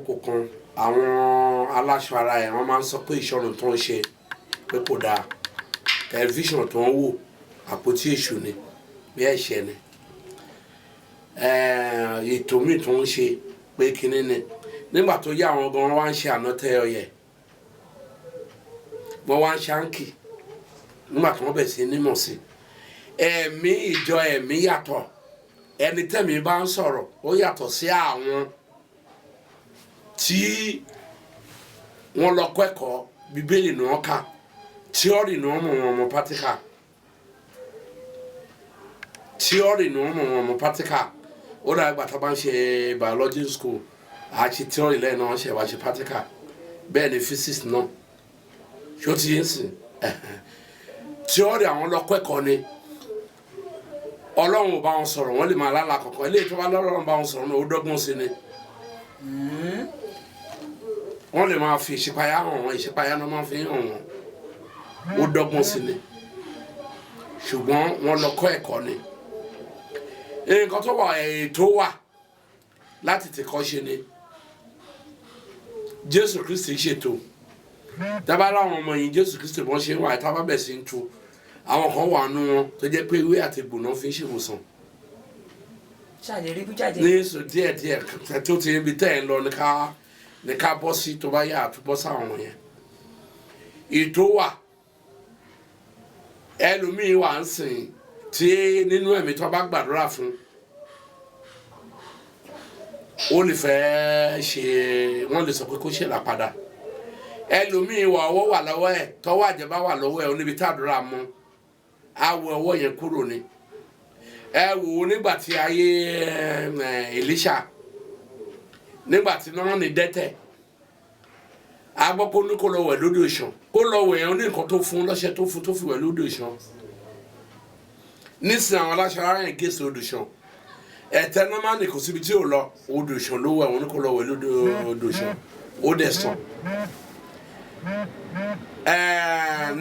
àkókò kan àwọn aláṣọ ara ẹ̀ wọ́n máa ń sọ pé ìṣọ́nà tó ń ṣe pé kò dáa tẹlifíṣàn tó ń wò àpótí èṣù ni bí ẹ̀ṣẹ̀ ni ètò míì tó ń ṣe pé kinní ni nígbà tó yá àwọn gan wá ń ṣe ànátẹ́ ọyẹ wọ́n wá ń ṣáǹkì nígbà tí wọ́n bẹ̀ sí nímọ̀ sí ẹ̀mí ìjọ ẹ̀mí yàtọ̀ ẹni tẹ́mi bá ń sọ̀rọ̀ ó yàtọ̀ sí àwọn tí wọ́n lọ kẹ́kọ̀ọ́ bíbélì ni wọ́n kà tíọ́rì ni wọ́n mọ̀ wọn mọ̀ pátíkà tíọ́rì ni wọ́n mọ̀ wọn mọ̀ pátíkà ó dàgbà ìgbà tó bá ń ṣe biology school àti tíọ́rì lẹ́yìn náà wọ́n ṣe wá ṣe pátíkà bẹ́ẹ̀ ni physics náà ṣó ti yé sìn tíọ́rì àwọn lọ kẹ́kọ̀ọ́ ni ọlọ́run ò bá wọn sọ̀rọ̀ wọ́n lè máa lálàá kọ̀ọ̀kan eléyìí tó bá lọ́rùn bá wọn sọ̀rọ̀ náà ó dọ́gbọ́n sí ni wọ́n lè máa fi ìṣípayá hàn wọ́n ìṣípayá náà máa fi hàn wọ́n ó dọ́gbọ́n sí ni ṣùgbọ́n wọ́n lọ kọ́ ẹ̀kọ́ ni nǹkan tó wà ètò wà láti tìkọ́ ṣe ni Jésù Kristi ṣètò dábàá láwọn ọmọ yìí Jésù Kristi bọ́n ṣe wà tábà bẹ̀ sí ń tu àwọn kan wà nù wọn tó jẹ́ pé ewé àti egbò náà fi ń ṣèwòsàn ní èso díẹ̀díẹ̀ tó ti ibi tẹ́ ẹ̀ ń lọ ní ká bọ́ sí tó bá yà àtúbọ̀ sáwọn yẹn ètò wà ẹlòmíín wà ń sìn tí nínú ẹ̀mí tó bá gbàdúrà fún ó lè fẹ́ ṣe wọ́n lè sọ pé kó ṣèlà padà ẹlòmíín wà ọwọ́ wà lọ́wọ́ ẹ̀ tọ́wọ́ àjẹbá wà lọ́wọ́ ẹ̀ oníbi tàdúrà mọ́ awọ ọwọ́ yẹn kúrò ni ẹ wò ó nígbà tí ayé Èlíṣà nígbà tí náà ní dẹ́tẹ̀ agbọ́ kó ní kó lọ wẹ̀ lódò ìṣàn kó lọ wẹ̀ yẹn ó ní nǹkan tó fún lọ́ṣẹ́ tó fún tó fi wẹ̀ lódò ìṣàn nísìnyí àwọn aláṣẹ ara yẹn gé sí odò ìṣàn ẹ̀tẹ́ nọ́mánì kò síbi tí ò lọ odò ìṣàn ló wẹ̀ wọ́n ní kó lọ wẹ̀ lódò ìṣàn ó dẹ̀ sàn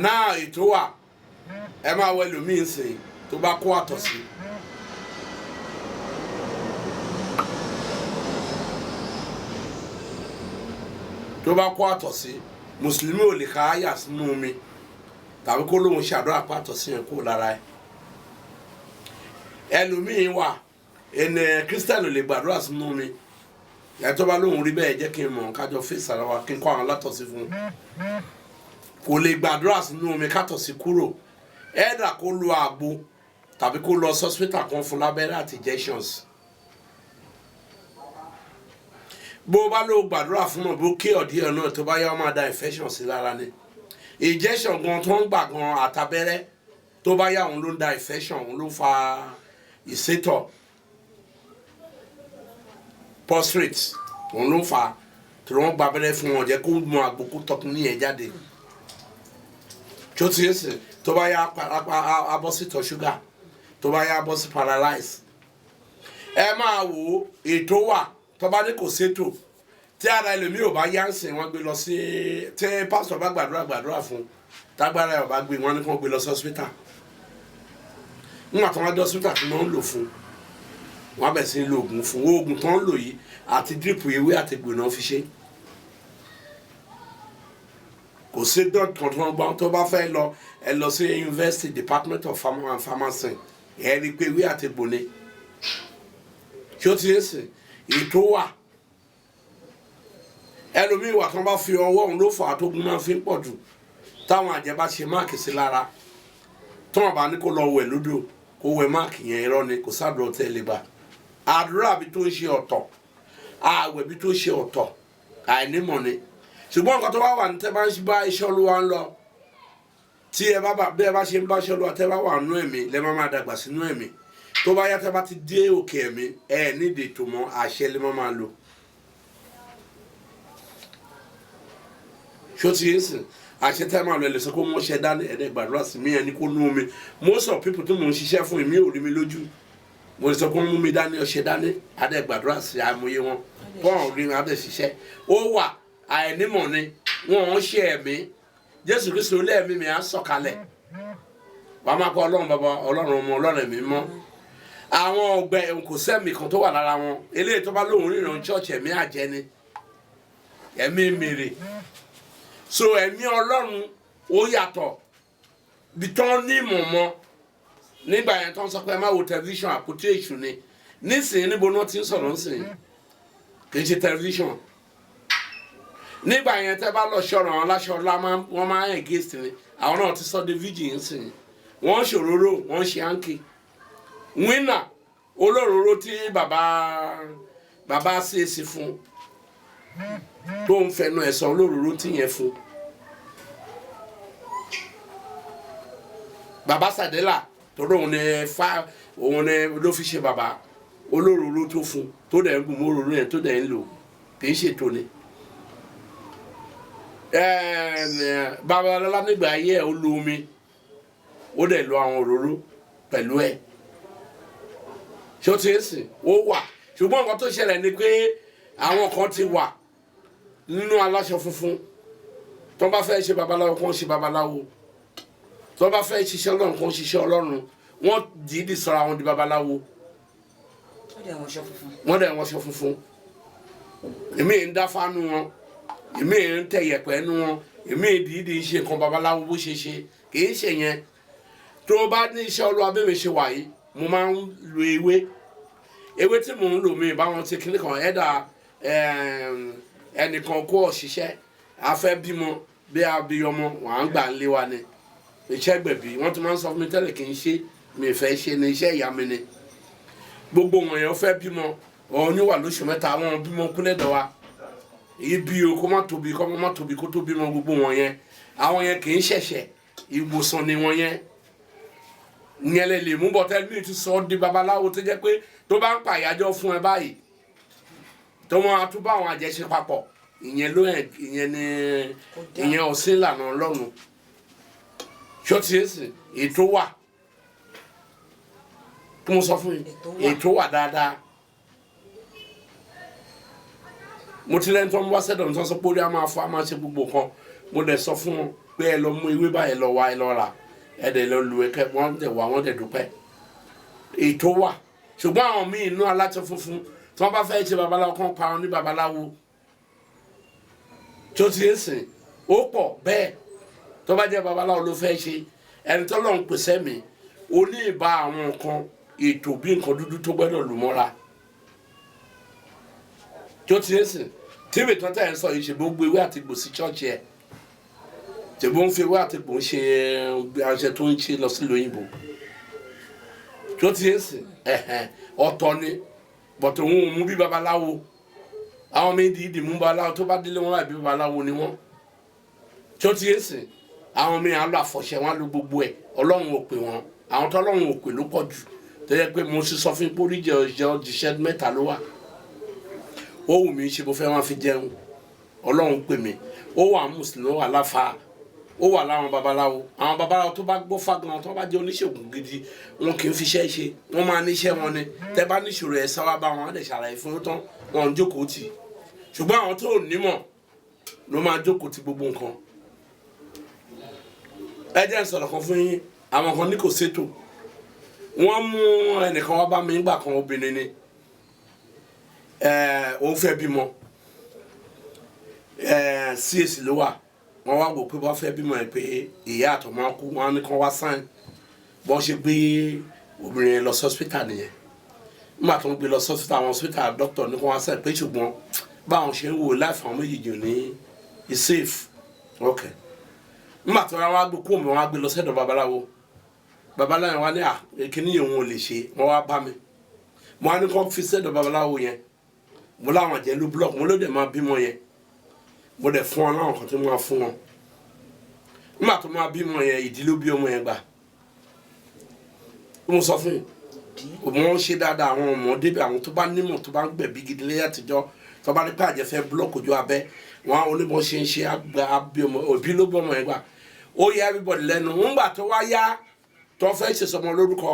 náà ètò wà ẹ máa wẹ lómi nsìn tó bá kó àtọ̀ sí mùsùlùmí ò lè ká àyà sínú omi tàbí kó lóun ṣàdúrà pa àtọ̀ sí yẹn kó lára ẹ ẹlòmíín wà ẹnì kírísítẹ́nì lè gbàdúrà sínú omi yàtọ̀ bá lóun rí bẹ́ẹ̀ jẹ́ kí n mọ̀ kájọ fèsì ara wa kí n kọ́ àwọn látọ̀sí fún un kò lè gbàdúrà sínú omi kátọ̀sí kúrò ẹ̀dà kó lo àgbo tàbí kó lọ sọ́sítà kan fún lábẹ́rẹ́ àti injections bó bá ló gbàdúrà fún ọ bó kí ọ̀dí ẹ̀ náà tó bá yá ọ máa da infection sí lára ni injection gan tó ń gbà gan àtàbẹ́rẹ́ tó bá yá òun ló ń da infection òun ló fa ìsétọ̀ prostate òun ló fa tí wọ́n gba abẹ́rẹ́ fún wọn jẹ́ kó mọ àgbo kó tọkùn ní ẹ̀ jáde tó ti yé sè tó bá yá abọ́ sí tọ̀ ṣúgà tó bá yá abọ́ sí paralyze ẹ máa wò ó ètò wà tó bá ní kò sétò tí ara ẹlòmíì ò bá yá ń sìn wọ́n gbé lọ sí tí pásítọ̀ bá gbàdúrà fún tágbára ẹ̀ ò bá gbé wọ́n ní kí wọ́n gbé lọ sí hospital nígbà tó wọ́n dé hospital tí wọ́n ń lò fún wọ́n bẹ̀ sí lo oògùn fún oògùn tó ń lò yìí àti dírípù ewé àti gbòòná fi ṣe kò sí dọ́kítọ̀ tó ń gbọ́n tó bá fẹ́ lọ ẹ lọ sí University Department of Pharmacy ẹ rí i pé ewé àti gbòòná tí ó ti yé sìn ètò wà ẹlòmíì wà tó bá fi ọwọ́ òun ló fà á tó gun máa fi ń pọ̀ jù táwọn àjẹ́ bá ṣe máàkì sí lára tó wọn bá ní kó lọ wẹ̀ lódò kó wẹ̀ máàkì yẹn irọ́ ni kò sádùn ọtẹ lè bá àdúrà bí tó ń ṣe ọ̀tọ̀ ààwẹ̀ bí tó ṣe ọ̀tọ̀ àìnímọ̀ ni ṣùgbọ́n nǹkan tó bá wà ní tẹ́ bá ń bá iṣẹ́ Olúwa ń lọ tí ẹ bá bí ẹ bá ṣe ń bá iṣẹ́ Olúwa tẹ́ bá wà nínú ẹ̀mí lẹ́ máa dàgbà sínú ẹ̀mí tó bá yá tẹ́ bá ti dé òkè ẹ̀mí ẹ nídìí tó mọ àṣẹ lè máa lò ṣó ti yé sìn àṣẹ tẹ́ máa lọ ẹlẹ́sẹ̀ kó mọ́ ṣẹ dání ẹ̀dẹ́ gbàdúrà sí mi ẹni kó nú omi most of people tó mò ń ṣiṣẹ́ fún mi ò rí mi lójú mo lè sọ pé wọ́n mú mi dání ọṣẹ dání adẹ́ gbàdúrà sí àmúyẹ wọn bọ́ọ̀ rí mi adẹ́ ṣiṣẹ́ ó wà àìnímọ̀ ni wọ́n ń ṣe ẹ̀mí Jésù Kristi olé ẹ̀mí mi á sọ̀kalẹ̀ wàá máa kọ́ Ọlọ́run bàbá Ọlọ́run ọmọ Ọlọ́run ẹ̀mí mọ́ àwọn ọgbẹ́ kò sẹ́mi kan tó wà lára wọn eléyìí tó bá lóun ríran church ẹ̀mí àjẹ́ ni ẹ̀mí mèrè so ẹ̀mí Ọlọ́run ó yàtọ̀ bí tán ní mọ̀mọ́ nígbà yẹn tán sọ pé ẹ má wo tẹlifíṣàn àpótí èṣù ni nísìnyí níbo náà ti ń sọ̀rọ̀ nísìnyí kì í ṣe tẹlifíṣàn nígbà yẹn tẹ́ bá lọ ṣọ̀rọ̀ àwọn aláṣọ ọlá wọ́n máa ń against ni àwọn náà ti sọ de virgin nísìnyí wọ́n ṣòróró wọ́n ṣe áńkì winner olóróró tí bàbá ṣèṣì fún tó ń fẹnu ẹ̀sán olóróró tí yẹn fún bàbá Sàdélà torí òun ni ló fi ṣe bàbá olóróró tó fún tó dẹ̀ ń gùn mọ́ òróró yẹn tó dẹ̀ ń lò kì í ṣètò ni babalọ́lá nígbà ayé ẹ̀ ó lo omi ó dẹ̀ lo àwọn òróró pẹ̀lú ẹ̀ ṣé ó ti ń sìn ó wà ṣùgbọ́n nǹkan tó ṣẹlẹ̀ ni pé àwọn kan ti wà nínú aláṣọ funfun tó bá fẹ́ ṣe babaláwo kan ṣe babaláwo tó bá fẹ́ ṣiṣẹ́ Ọlọ́run kan ṣiṣẹ́ Ọlọ́run wọ́n dìídì sọra wọn di babaláwo wọ́n dẹ̀ wọ́n ṣọ funfun èmi ń dá fánú wọn èmi ń tẹ yẹ̀pẹ̀ nú wọn èmi dìídì ṣe nǹkan babaláwo bó ṣe ṣe kì í ṣe yẹn tó bá ní iṣẹ́ Olúwa bẹ́ẹ̀ mi ṣe wà yìí mo máa ń lo ewé tí mò ń lò mí báwọn ti kíní kan ẹ̀dà ẹnìkan kó ọ̀ṣiṣẹ́ afẹ́ bímọ bí abiyọmọ wọn à ń gbà ń lé wa ni iṣẹ́ gbẹ̀bí wọ́n ti máa ń sọ fún mi tẹ́lẹ̀ kì í ṣe mi fẹ́ ṣe ni iṣẹ́ ìyá mi ni gbogbo wọn yẹn fẹ́ bímọ ọ̀hún níwà lóṣù mẹ́ta àwọn bímọ kúlẹ̀ dọ̀ wa ibi o kó má tóbi kó má tóbi kó tó bímọ gbogbo wọn yẹn àwọn yẹn kì í ṣẹ̀ṣẹ̀ ìwòsàn ni wọn yẹn ìyẹn lè mú bọ́tẹ́ mi ti sọ di babaláwo tó jẹ́ pé tó bá ń pa àyájọ́ fún ẹ báyìí tó máa tún bá àwọn àjẹṣe papọ̀ ìyẹn ọ̀sìn ìlànà Ọlọ́run ṣọ́ọ̀tì èsì ètò wà kí mo sọ fún yín ètò wà dáadáa mo ti lẹ́nu tó ń wá sẹ́dọ̀ nítorí sọ pé orí a máa fọ́ a máa ṣe gbogbo kan mo dẹ̀ sọ fún wọn pé ẹ lọ mú ewé báyìí lọ wá ẹ lọ rà ẹ dẹ̀ lọ lu ẹkẹ wọ́n dẹ̀ wá wọ́n dẹ̀ dúpẹ́ ètò wà ṣùgbọ́n àwọn míì inú aláṣọ funfun tí wọ́n bá fẹ́ ṣe babaláwo kan pa wọn ní babaláwo tó ti ń sìn ó pọ̀ bẹ́ẹ̀ tó bá jẹ́ babaláwo ló fẹ́ ṣe ẹni tó lọ́n pèsè mi ó ní ìbá àwọn nǹkan ètò bí nǹkan dúdú tó gbọ́dọ̀ lù mọ́ra tó ti ń sìn tíbi tó tẹ̀ ń sọ yìí ṣe gbogbo ewé àti gbòsí ṣọ́ọ̀ṣì ẹ̀ ṣèbó ń fi ewé àti gbò ń ṣe àṣẹ tó ń ṣe lọ sí lóyìnbó tó ti ń sìn ọ̀tọ̀ ni bọ̀tọ̀ òun ò mú bí babaláwo àwọn mi dìídì mú babaláwo tó bá délé wọn láì bí babaláwo ni wọn tó ti ń sìn àwọn mi à ń lọ àfọ̀ṣẹ wọn lu gbogbo ẹ̀ Ọlọ́run ò pè wọn àwọn tó Ọlọ́run ò pè ló pọ̀ jù tó yẹ pé mo sì sọ fún ipò oríjẹ òjíṣẹ́ mẹ́ta ló wà ó wù mí ṣe mo fẹ́ wọn fi jẹun Ọlọ́run pè mí ó wà mùsùlùmí ó wà láfa ó wà láwọn babaláwo àwọn babaláwo tó bá gbọ́ fagbọn tó bá jẹ́ oníṣègùn gidi wọn kì í fi iṣẹ́ ṣe wọ́n máa níṣẹ́ wọn ni tẹ́ bá níṣòro ẹ̀ sáwá bá wọn á lè ṣàlàyé fún tán wọn ń jókòó tì ṣùgbọ́n àwọn tó nímọ̀ ló máa jókòó ti gbogbo nǹkan ẹ jẹ́ n sọ̀rọ̀ kan fún yín àwọn kan ní kò ṣètò wọ́n mú ẹnìkan wá bá mi nígbà kan obìnrin ni òun fẹ́ bímọ CAC ló wà wọ́n wá wò pé wọ́n fẹ́ bímọ ẹ̀ pé ìyá àtọmọ kú wọ́n ní kán wá sáìn bọ́n ṣe gbé obìnrin lọ sọ́sítà nìyẹn nígbà tó ń gbé lọ sọ́sítà àwọn sọ́sítà dókítà ní kán wá sáìn pé ṣùgbọ́n báwọn ṣe ń wò láìfà àwọn méjèèjì ní is safe ok nígbà tó wá gbé kóòmù wọn wá gbé lọ sẹ́dọ̀ babaláwo wa ní kíní yẹn wọn ò lè ṣe wọ́n wá bá mi mo wá ní kán fi sẹ́dọ̀ babaláwo yẹn mo láwọn jẹ́ ló block mo ló dẹ̀ máa bímọ yẹn mo dẹ̀ fún wọn láwọn kan tó máa fún wọn nígbà tó máa bímọ yẹn ìdí ló bí ọmọ yẹn gbà mo sọ fún yìí wọ́n ṣe dáadáa àwọn ọmọ débi àwọn tó bá nímọ̀ tó bá ń gbẹ̀bí gidi lẹ́yìn àtijọ́ tó bá ní pé àjẹfẹ́ block ojú abẹ́ wọn àwọn onímọ̀ ṣe ń ṣe àbí ọmọ òbí ló bí ọmọ yẹn gbà ó yẹ everybody lẹ́nu nígbà tó wá yá tó fẹ́ ṣe sọmọ lórúkọ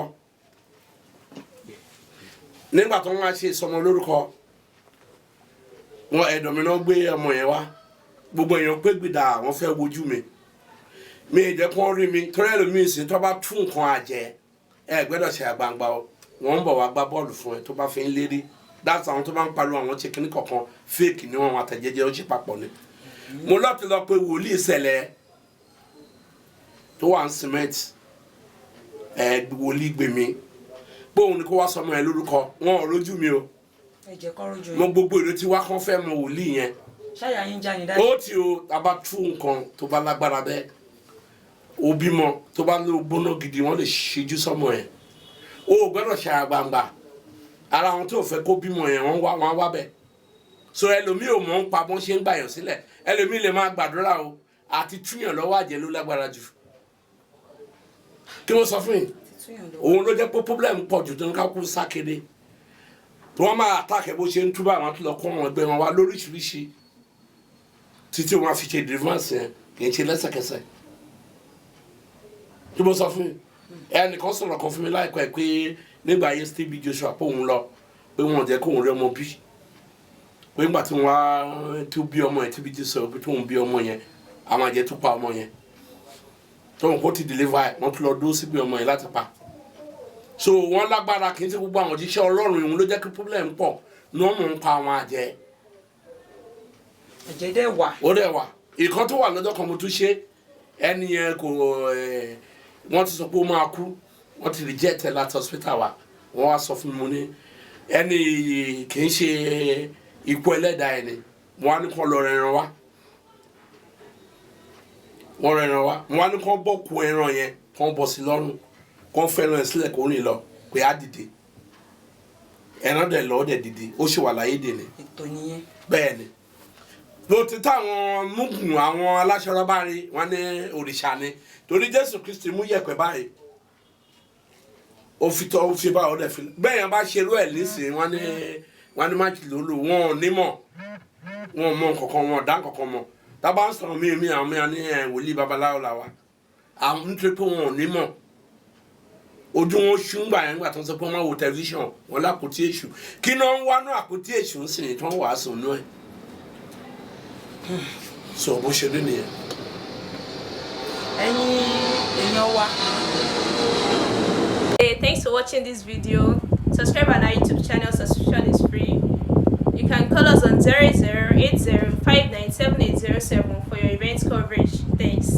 nígbà tó wọ́n á ṣe sọmọ lórúkọ wọn ẹ̀dọ̀mínà gbé ọmọ yẹn wá gbogbo èèyàn pé gbìdá àwọn fẹ́ wojú mi ìjẹ́ kó rí mi torí ẹlòmíì sí tó bá tún nǹkan àjẹ ẹ gbẹ́dọ̀ ṣe àgbàǹgbà wọn ń bọ̀ wá gbá bọ́ọ̀lù fún ẹ tó bá fi ń lérí that's àwọn tó bá ń pariwo àwọn chicken kọ̀ọ̀kan fake ni wọ́n àtẹ̀jẹ́jẹ́ ó ṣe papọ̀ ni mo lọ́ọ̀tì lọ pé wòlíì ṣẹlẹ̀ tó wà ń cement wòlíì gbèmí bóun ni kó wá sọmọ ẹ lórúkọ wọn ò rójú mi o mo gbogbo èrè tí wá kán fẹ́ mọ wòlíì yẹn ṣáyà yín já ni dájú. ó ti o abá tú nǹkan tó bá lágbára bẹ́ẹ̀ òbí mọ tó bá lọ gbóná gidi wọ́n lè ṣíjú sọmọ ẹ̀ o gbọ́dọ̀ ṣe àgbàǹgbà ara wọn tó fẹ́ kó bímọ yẹn wọ́n wá bẹ́ẹ̀ so ẹlòmíì ò mọ̀ ń pa bọ́n ṣe ń gbàyàn sílẹ̀ ẹlòmíì lè máa gbàdúrà o àti túyàn lọ́wọ́ àjẹ́ ló lágbára jù kí wọ́n sọ fún yìí òun ló jẹ́ pé problem pọ̀ jù tó ń ká kú sákéde tí wọ́n máa àtàkẹ́ bó ṣe ń túbọ̀ àwọn tó lọ kọ́ wọn ẹgbẹ́ wọn wá lóríṣiríṣi títí wọn fi ṣe deliverance yẹn kì í ṣe lẹ́sẹ̀kẹsẹ̀ tí mo sọ fún yìí ẹnìkan sọ̀rọ̀ kan fún mi láìpẹ́ pé nígbà ayé Steve Joshua pé òun lọ pé wọn jẹ́ kóun rí ọmọ bí pé nígbà tí wọ́n á tó bí ọmọ yẹn tí bí Joshua pé tóun bí ọmọ yẹn àwọn àjẹ́ tó pa ọmọ yẹn tóun kó ti deliver wọ́n tún lọ dúró síbi ọmọ yẹn láti pa so wọ́n lágbára kì í ṣe gbogbo àwọn òjíṣẹ́ Ọlọ́run ìhun ló jẹ́ kí problem pọ̀ ní wọ́n mọ̀ ń pa àwọn àjẹ́ ẹ̀jẹ̀ dẹ̀ wà. ó dẹ̀ wà ìkan tó wà lọ́jọ́ kan mo tún ṣe ẹni yẹn kò wọ́n ti sọ pé ó máa kú wọ́n ti reject ẹ̀ láti hospital wa wọ́n wá sọ fún mi mo ní ẹni kì í ṣe ikú ẹlẹ́dàá ẹni wọ́n á ní kó lọ rẹran wá wọ́n rẹran wá wọ́n á ní kó bọ́ ku ẹran yẹn kó bọ́ sí lọ́rùn kó fẹ́ràn ẹ̀ sílẹ̀ kó rìn lọ pé á dìde ẹran dẹ̀ lọ́ọ́ dẹ̀ dìde ó ṣì wà láyé dè ní. ètò nìyẹn. bẹ́ẹ̀ ni ló ti táwọn mugun àwọn aláṣọrọ bá rí wọn ní òrìṣà ni torí Jésù Kristi mú yẹ̀pẹ̀ báyìí ó fi bá ọdẹ fi bẹ́ẹ̀ yẹn bá ṣerú ẹ̀ nísìnyí wọn ní máàkì lólo wọn ò ní mọ̀ wọn ò mọ kankan wọn ò dá kankan mọ̀ tábà ń sọ̀rọ̀ mí àwọn mìíràn ní wòlíì babaláwo là wa àwọn nítorí pé wọn ò ní mọ̀ ojú wọn ṣùgbà yẹn gbà tó ń sọ pé wọn máa wo tẹlifíṣàn wọn lápótí èṣù kí náà ń wá náà àpótí èṣù ń sìn tí wọn wàásù nú ẹ̀ so bó ṣe rí nìyẹn. ẹ̀yin èèyàn wa. Hey, thanks for watching this video. Subscribe on our YouTube channel. Subscription is free. You can call us on 0080597807 for your event coverage. Thanks.